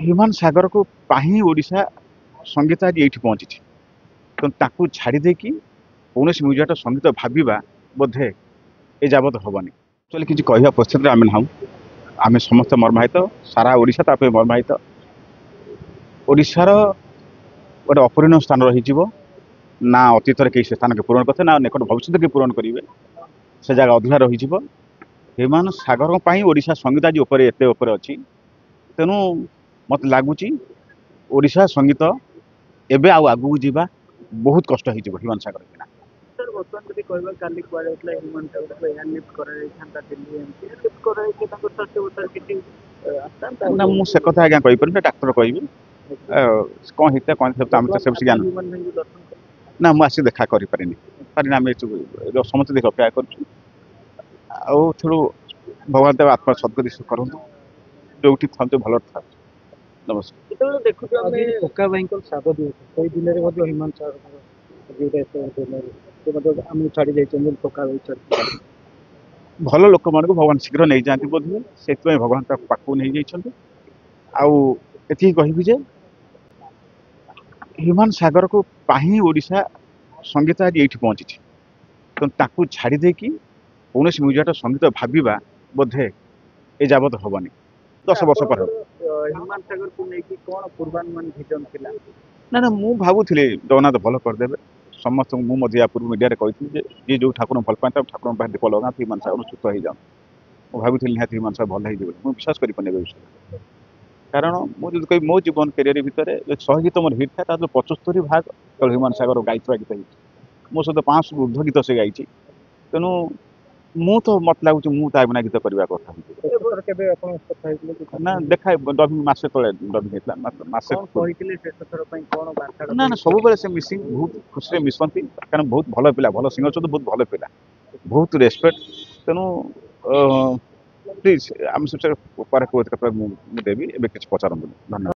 ହ୍ୟୁମାନ ସାଗରକୁ ପାହିଁ ଓଡ଼ିଶା ସଙ୍ଗୀତ ଆଜି ଏଇଠି ପହଞ୍ଚିଛି। ତେଣୁ ତାକୁ ଛାଡ଼ି ଦେଇକି କୌଣସି ମ୍ୟୁଜିୟମର ସଙ୍ଗୀତ ଭାବିବା ବୋଧେ ଏ ଯାବତ ହେବନି। ଆକ୍ଚୁଆଲି କିଛି କହିବା ପରିସ୍ଥିତିରେ ଆମେ ନାହୁଁ। ଆମେ ସମସ୍ତେ ମର୍ମାହିତ, ସାରା ଓଡ଼ିଶା ତା ପାଇଁ ମର୍ମାହିତ। ଓଡ଼ିଶାର ଗୋଟେ ଅପରିଣୀୟ ସ୍ଥାନ ରହିଯିବ, ନା ଅତୀତରେ କେହି ସେ ସ୍ଥାନକୁ ପୂରଣ କରିଥିଲେ, ନା ନିକଟ ଭବିଷ୍ୟତରେ କେହି ପୂରଣ କରିବେ। ସେ ଜାଗା ଅଧୁରା ରହିଯିବ। ହ୍ୟୁମାନ ସାଗରଙ୍କ ପାଇଁ ଓଡ଼ିଶା ସଙ୍ଗୀତ ଆଜି ଉପରେ ଏତେ ଉପରେ ଅଛି। ତେଣୁ ମୋତେ ଲାଗୁଛି ଓଡ଼ିଶା ସଙ୍ଗୀତ ଏବେ ଆଉ ଆଗକୁ ଯିବା ବହୁତ କଷ୍ଟ ହେଇଯିବ ହ୍ୟୁମାନ ସାଗର ବିନା। सर बर्तमान जब कहवा काली कुआला ह्यूमन सागर एयर लिफ्ट कराइछांता दिल्ली एमपी लिफ्ट कराइके ताको स्वास्थ्य अवस्था किछि आस्तांता ना ମୁଁ ସେ କଥା ଆଜ୍ଞା କହିପାରିବି, ଡାକ୍ତର କହିବି କ'ଣ ହେଇଥିଲା କ'ଣ ହେଇଥିଲା ଆମେ ତ ସେ ବିଷୟ ଜ୍ଞାନ ह्यूमन बेंग दर्शन कर ନା ମୁଁ ଆସି ଦେଖା କରିପାରିନି ପାରିନି ଆମେ ସମସ୍ତେ ଦେଖି ଅପେକ୍ଷା କରୁଛୁ। ଆଉ ଥରୁ ଭଗବାନ ଦେବ ଆତ୍ମା ସଦ୍ଗତି କରନ୍ତୁ, ଯୋଉଠି ଥାନ୍ତୁ ଭଲ ଥାନ୍ତୁ। ନମସ୍କାର। ଯେତେବେଳେ ଦେଖୁଛୁ ଆମେ ପକ୍କା ଭାଇଙ୍କର ଶ୍ରାଦ୍ଧ ଦିବସ ସେଇ ଦିନରେ ମଧ୍ୟ ହ୍ୟୁମାନ ସାଗରଙ୍କର ଯୋଉଟା ଆମକୁ ଛାଡ଼ି ଯାଇଛନ୍ତି ପକ୍କା ଭାଇ ଛାଡ଼ି ଭଲ ଲୋକମାନଙ୍କୁ ଭଗବାନ ଶୀଘ୍ର ନେଇଯାଆନ୍ତି ବୋଧହୁଏ, ସେଥିପାଇଁ ଭଗବାନ ତାକୁ ପାଖକୁ ନେଇଯାଇଛନ୍ତି। ଆଉ ଏତିକି କହିବି ଯେ ହ୍ୟୁମାନ ସାଗରକୁ ପାହିଁ ଓଡ଼ିଶା ସଙ୍ଗୀତ ଆଜି ଏଇଠି ପହଞ୍ଚିଛି। ତେଣୁ ତାକୁ ଛାଡ଼ି ଦେଇକି କୌଣସି ମ୍ୟୁଜିୟମର ସଙ୍ଗୀତ ଭାବିବା ବୋଧେ ଏ ଯାବତ ହେବନି। 10 ବର୍ଷ ପରେ ହେବ। ହ୍ୟୁମାନ ସାଗରକୁ ନେଇକି କ'ଣ ପୂର୍ବାନୁମାନ ଭିଜନ ଥିଲା? ନା ନା ମୁଁ ଭାବୁଥିଲି ଜଗନ୍ନାଥ ଭଲ କରିଦେବେ ସମସ୍ତଙ୍କୁ। ମୁଁ ମଧ୍ୟ ୟା ପୂର୍ବ ମିଡ଼ିଆରେ କହିଥିଲି ଯେ ଯିଏ ଯେଉଁ ଠାକୁରଙ୍କୁ ଭଲ ପାଆନ୍ତି ଠାକୁରଙ୍କ ପାଖରେ ଦୀପ ଲଗାନ୍ତୁ, ହ୍ୟୁମାନ ସାଗର ସୁସ୍ଥ ହେଇଯାଆନ୍ତୁ। ମୁଁ ଭାବିଥିଲି ନିହାତି ହ୍ୟୁମାନ ସାଗର ଭଲ ହେଇଯିବ। ମୁଁ ବିଶ୍ୱାସ କରିପାରୁନି ଏ ବିଷୟରେ। କାରଣ ମୁଁ ଯଦି କହିବି ମୋ ଜୀବନ କ୍ୟାରିୟର ଭିତରେ ଯଦି 100 ଗୀତ ମୋର ହିଟ୍ ଥାଏ ତାହେଲେ 75 ଭାଗ କେବଳ ହ୍ୟୁମାନ ସାଗର ଗାଇଥିବା ଗୀତ ହେଇଛି। ମୋ ସହିତ 500 ରୁ ଉର୍ଦ୍ଧ୍ୱ ଗୀତ ସେ ଗାଇଛି। ତେଣୁ ମୁଁ ତ ମତେ ଲାଗୁଛି ମୁଁ ତା ବିନା ଗୀତ କରିବା କଥା କେବେ ଆପଣ କଥା ହେଇଥିଲେ ନା ଦେଖା ଡବିଂ ମାସେ ତଳେ ଡବିଂ ହେଇଥିଲା ମାସେ କ'ଣ କହିଥିଲେ ଶେଷ ଥର ପାଇଁ କ'ଣ ବାର୍ତ୍ତା ନା ନା ସବୁବେଳେ ସେ ମିସିଂ ବହୁତ ଖୁସିରେ ମିଶନ୍ତି, କାରଣ ବହୁତ ଭଲ ପିଲା, ଭଲ ସିଙ୍ଗର ସହିତ ବହୁତ ଭଲ ପିଲା, ବହୁତ ରେସପେକ୍ଟ। ତେଣୁ ପ୍ଲିଜ୍ ଆମେ ସେ ପରେ ମୁଁ ଦେବି, ଏବେ କିଛି ପଚାରନ୍ତୁନି। ଧନ୍ୟବାଦ।